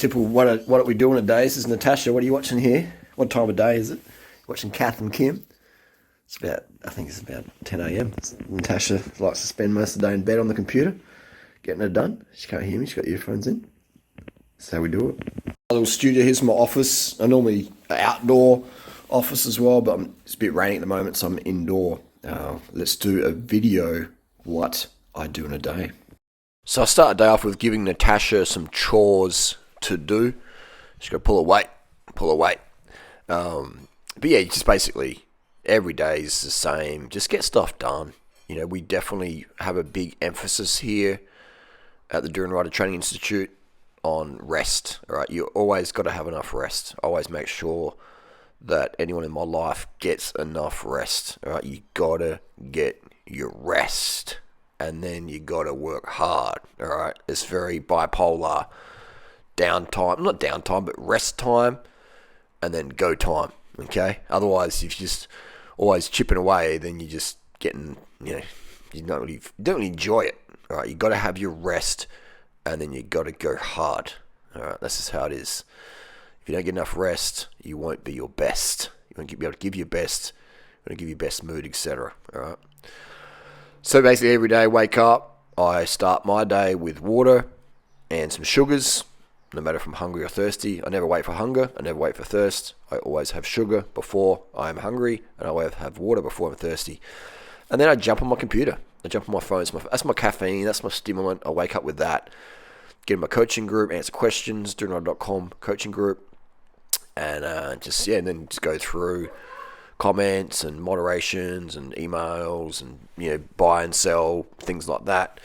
Typical, what are we doing today? This is Natasha. What are you watching here? What time of day is it? Watching Kath and Kim. I think it's about 10 a.m. Natasha likes to spend most of the day in bed on the computer, getting it done. She can't hear me. She's got earphones in. That's how we do it. A little studio. Here's my office. I normally outdoor office as well, but it's a bit raining at the moment, so I'm indoor. Let's do a video what I do in a day. So I start the day off with giving Natasha some chores to do. She's got to pull a weight. But yeah, just basically every day is the same. Just get stuff done. You know, we definitely have a big emphasis here at the Durianrider Training Institute on rest. All right, you always got to have enough rest. Always make sure that anyone in my life gets enough rest. All right, you got to get your rest, and then you got to work hard. All right, it's very bipolar. Downtime, not downtime, but rest time, and then go time. Okay. Otherwise, if you're just always chipping away, then you're just getting, you don't really enjoy it. All right. You got to have your rest, and then you got to go hard. All right. That's just how it is. If you don't get enough rest, you won't be your best. You won't be able to give your best. You won't give your best mood, etc. All right. So basically, every day, wake up. I start my day with water and some sugars. No matter if I'm hungry or thirsty, I never wait for hunger. I never wait for thirst. I always have sugar before I am hungry, and I always have water before I'm thirsty. And then I jump on my computer. I jump on my phone. That's my caffeine. That's my stimulant. I wake up with that. Get in my coaching group, answer questions, Durianrider.com coaching group, and then just go through comments and moderations and emails and buy and sell, things like that.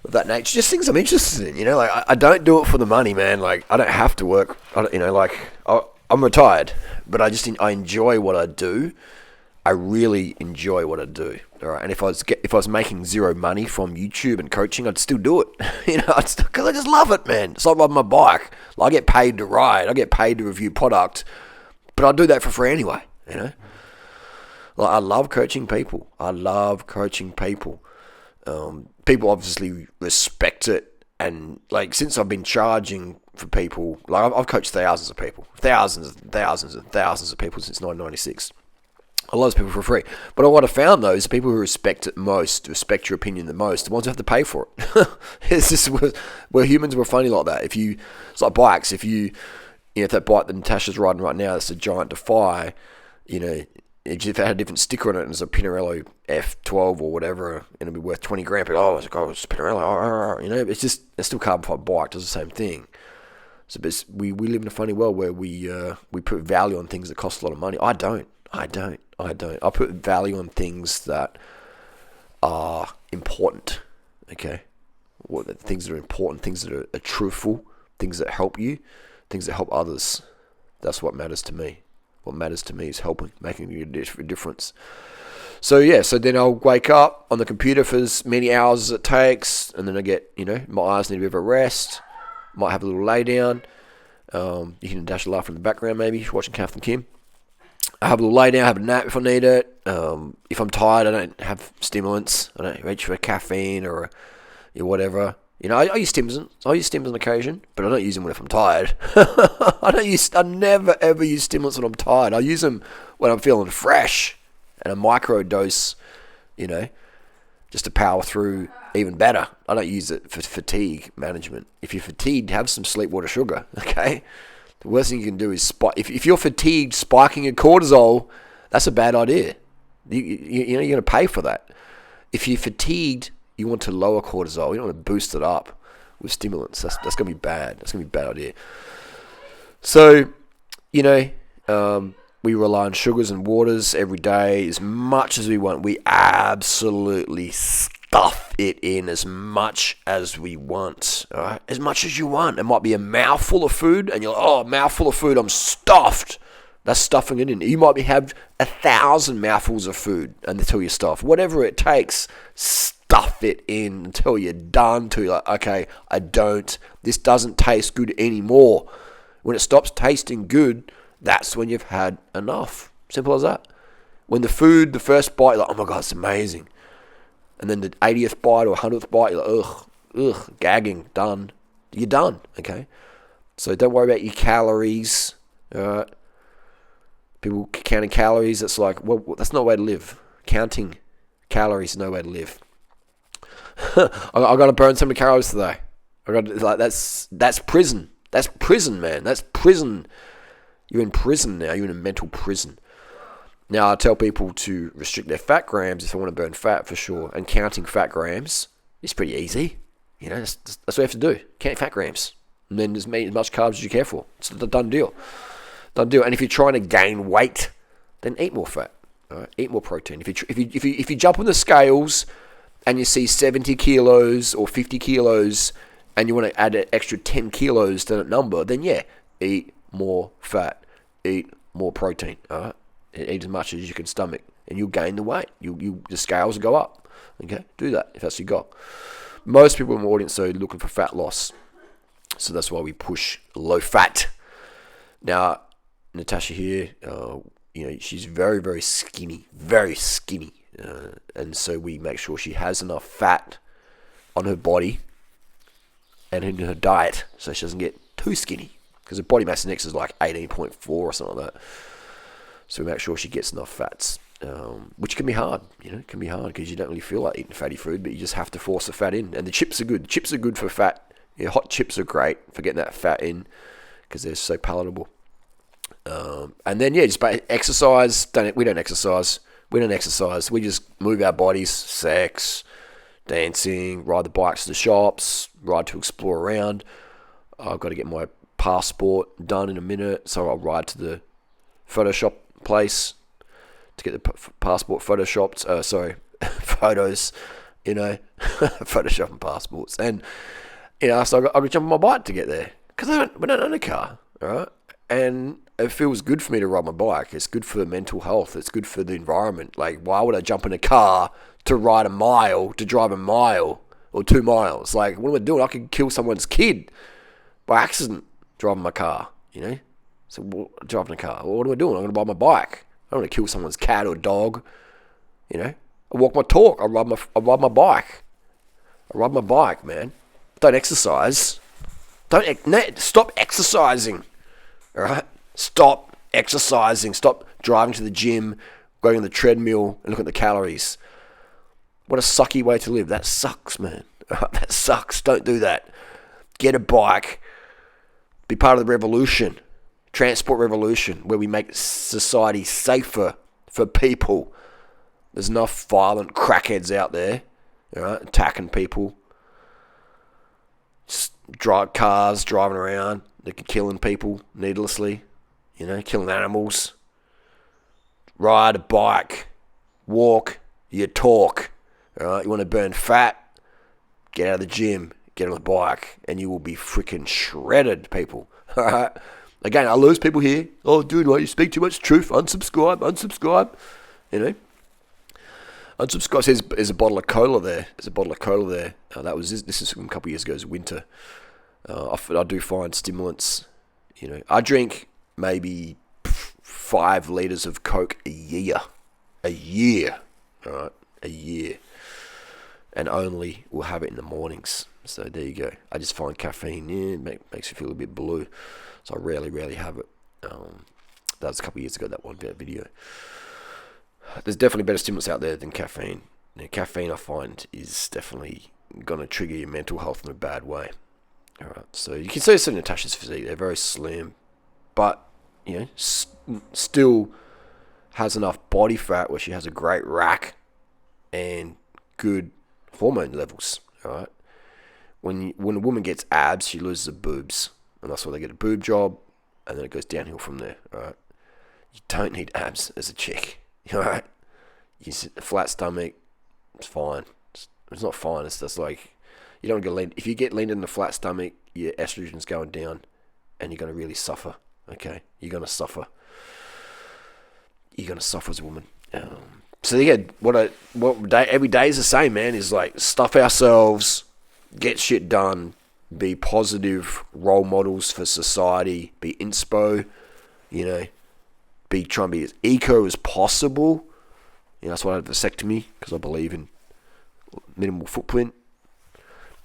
Of that nature, just things I'm interested in. Like I don't do it for the money, man. Like I don't have to work. I'm retired, but I enjoy what I do. I really enjoy what I do. All right, and if I was making zero money from YouTube and coaching, I'd still do it. Because I just love it, man. It's like riding my bike. Like, I get paid to ride. I get paid to review product, but I do that for free anyway. Like I love coaching people. People obviously respect it, and like since I've been charging for people, like I've coached thousands of people, thousands and thousands and thousands of people since 1996. A lot of people for free, but what I found though is people who respect it most, respect your opinion the most, the ones who have to pay for it. It's just where humans were funny like that. It's like bikes. If that bike that Natasha's riding right now, that's a Giant Defy. If it had a different sticker on it and it's a Pinarello F12 or whatever, it'll be worth 20 grand. But it's a Pinarello. It's still carbon fiber bike, does the same thing. So we live in a funny world where we put value on things that cost a lot of money. I don't. I put value on things that are important. Okay, things that are important, things that are truthful, things that help you, things that help others. That's what matters to me. What matters to me is helping, making a difference. So then I'll wake up on the computer for as many hours as it takes, and then I get, my eyes need a bit of a rest. Might have a little lay down. You can dash a laugh in the background maybe, watching Kath and Kim. I have a little lay down, have a nap if I need it. If I'm tired, I don't have stimulants. I don't reach for caffeine or whatever. I use stimulants. I use stimulants on occasion, but I don't use them if I'm tired. I never ever use stimulants when I'm tired. I use them when I'm feeling fresh, and a micro dose, just to power through even better. I don't use it for fatigue management. If you're fatigued, have some sleep water sugar. Okay, the worst thing you can do is spike. If you're fatigued, spiking your cortisol, that's a bad idea. You're going to pay for that. If you're fatigued, you want to lower cortisol. You don't want to boost it up with stimulants. That's going to be bad. That's going to be a bad idea. So, we rely on sugars and waters every day as much as we want. We absolutely stuff it in as much as we want. All right? As much as you want. It might be a mouthful of food, and you're like, a mouthful of food, I'm stuffed. That's stuffing it in. You might have 1,000 mouthfuls of food until you're stuffed. Whatever it takes, stuff it in until you're done, until you're like, okay, this doesn't taste good anymore. When it stops tasting good, that's when you've had enough. Simple as that. When the first bite, you're like, oh my God, it's amazing. And then the 80th bite or 100th bite, you're like, ugh, gagging, done. You're done, okay? So don't worry about your calories. All right. People counting calories, it's like, well, that's not a way to live. Counting calories is no way to live. I got to burn so many calories today. That's prison. That's prison, man. That's prison. You're in prison now. You're in a mental prison. Now, I tell people to restrict their fat grams if they want to burn fat, for sure. And counting fat grams is pretty easy. You know, that's what you have to do. Count fat grams. And then just eat as much carbs as you care for. It's a done deal. Done deal. And if you're trying to gain weight, then eat more fat. All right? Eat more protein. If you jump on the scales and you see 70 kilos or 50 kilos and you want to add an extra 10 kilos to that number, then yeah, eat more fat. Eat more protein. All right? Eat as much as you can stomach, and you'll gain the weight. The scales will go up. Okay, do that if that's your goal. Most people in my audience are looking for fat loss, so that's why we push low fat. Now, Natasha here, she's very, very skinny, and so we make sure she has enough fat on her body and in her diet, so she doesn't get too skinny, because her body mass index is like 18.4 or something like that. So we make sure she gets enough fats, which can be hard. It can be hard because you don't really feel like eating fatty food, but you just have to force the fat in. And the chips are good. Chips are good for fat. Hot chips are great for getting that fat in because they're so palatable. And then, just exercise. We don't exercise. We just move our bodies, sex, dancing, ride the bikes to the shops, ride to explore around. I've got to get my passport done in a minute, so I'll ride to the Photoshop place to get the passport photoshopped. Photos, Photoshopping passports. And, so I've got to jump on my bike to get there because we don't own a car, all right? And it feels good for me to ride my bike. It's good for mental health. It's good for the environment. Like, why would I jump in a car to drive a mile or 2 miles? Like, what am I doing? I could kill someone's kid by accident driving my car, So driving a car. Well, what am I doing? I'm going to buy my bike. I don't want to kill someone's cat or dog. I walk my talk. I ride my bike. I ride my bike, man. Don't exercise. Stop exercising. All right? Stop exercising. Stop driving to the gym, going on the treadmill, and looking at the calories. What a sucky way to live. That sucks, man. That sucks. Don't do that. Get a bike. Be part of the revolution. Transport revolution, where we make society safer for people. There's enough violent crackheads out there, attacking people. Just cars driving around, they're killing people needlessly, killing animals. Ride a bike, walk, you talk. You want to burn fat? Get out of the gym, get on the bike, and you will be freaking shredded, people. All right. Again, I lose people here. Oh, dude, why you speak too much truth? Unsubscribe. Unsubscribe. There's a bottle of cola there. This is from a couple of years ago. It was winter. I do find stimulants. I drink maybe 5 liters of Coke a year. All right, a year. And only will have it in the mornings. So there you go. I just find caffeine, makes you feel a bit blue. So I rarely have it. That was a couple of years ago, that video. There's definitely better stimulants out there than caffeine. Caffeine, I find, is definitely going to trigger your mental health in a bad way. All right. So you can see Natasha's physique. They're very slim. But, still has enough body fat where she has a great rack and good hormone levels. All right. When a woman gets abs, she loses her boobs. And that's why they get a boob job, and then it goes downhill from there, all right? You don't need abs as a chick, all right? You sit a flat stomach, it's fine. It's not fine, it's just like, you don't get lean. If you get lean in the flat stomach, your estrogen's going down, and you're going to really suffer, okay? You're going to suffer. You're going to suffer as a woman. So yeah, every day is the same, man, is like stuff ourselves, get shit done, be positive role models for society, be inspo, try and be as eco as possible. That's why I had a vasectomy, because I believe in minimal footprint.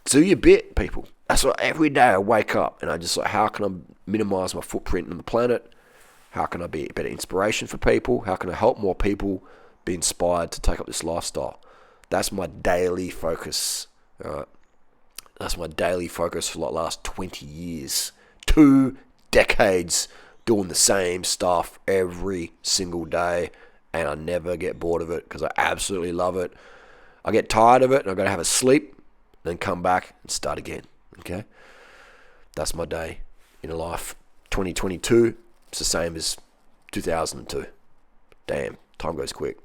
Do your bit, people. That's what every day I wake up and I just like, how can I minimize my footprint on the planet? How can I be a better inspiration for people? How can I help more people be inspired to take up this lifestyle? That's my daily focus. That's my daily focus for like the last 20 years. 2 decades doing the same stuff every single day, and I never get bored of it because I absolutely love it. I get tired of it and I've got to have a sleep, then come back and start again. Okay? That's my day in life. 2022, it's the same as 2002. Damn, time goes quick.